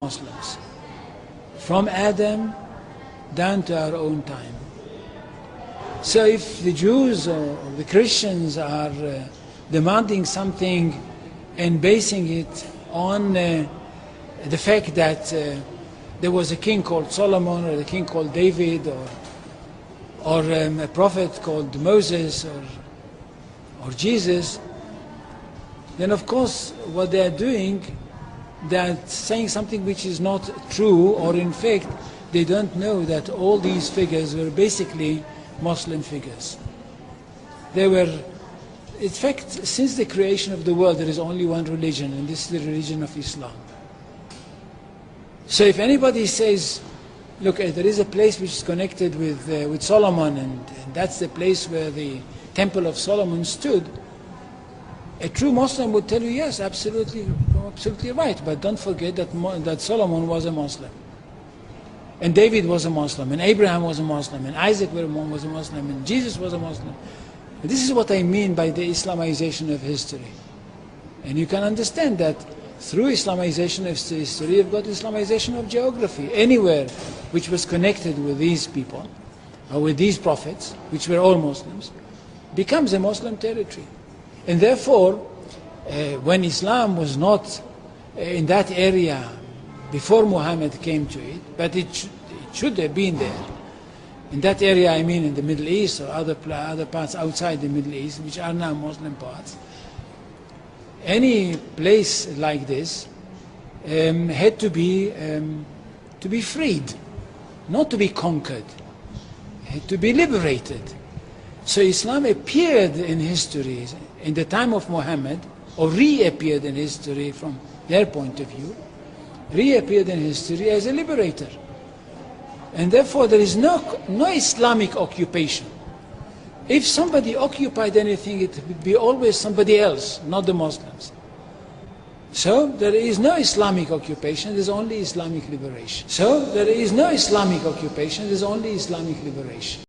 Muslims, from Adam down to our own time. So if the Jews or the Christians are demanding something and basing it on the fact that there was a king called Solomon, or a king called David, or a prophet called Moses, or Jesus, then of course what they are doing, they're saying something which is not true, or in fact they don't know that all these figures were basically Muslim figures. They were, in fact, since the creation of the world there is only one religion, and this is the religion of Islam. So if anybody says, look, there is a place which is connected with Solomon, and that's the place where the Temple of Solomon stood, a true Muslim would tell you, yes, absolutely right, but don't forget that Solomon was a Muslim, and David was a Muslim, and Abraham was a Muslim, and Isaac was a Muslim, and Jesus was a Muslim. And this is what I mean by the Islamization of history. And you can understand that through Islamization of history, you've got Islamization of geography. Anywhere which was connected with these people, or with these prophets, which were all Muslims, becomes a Muslim territory. And therefore, when Islam was not in that area before Muhammad came to it, but it should have been there. In that area, I mean in the Middle East, or other parts outside the Middle East, which are now Muslim parts. Any place like this had to be freed, not to be conquered, had to be liberated. So Islam appeared in history in the time of Muhammad, or reappeared in history from their point of view, reappeared in history as a liberator. And therefore there is no Islamic occupation. If somebody occupied anything, it would be always somebody else, not the Muslims. So there is no Islamic occupation, there is only Islamic liberation. So there is no Islamic occupation, there is only Islamic liberation.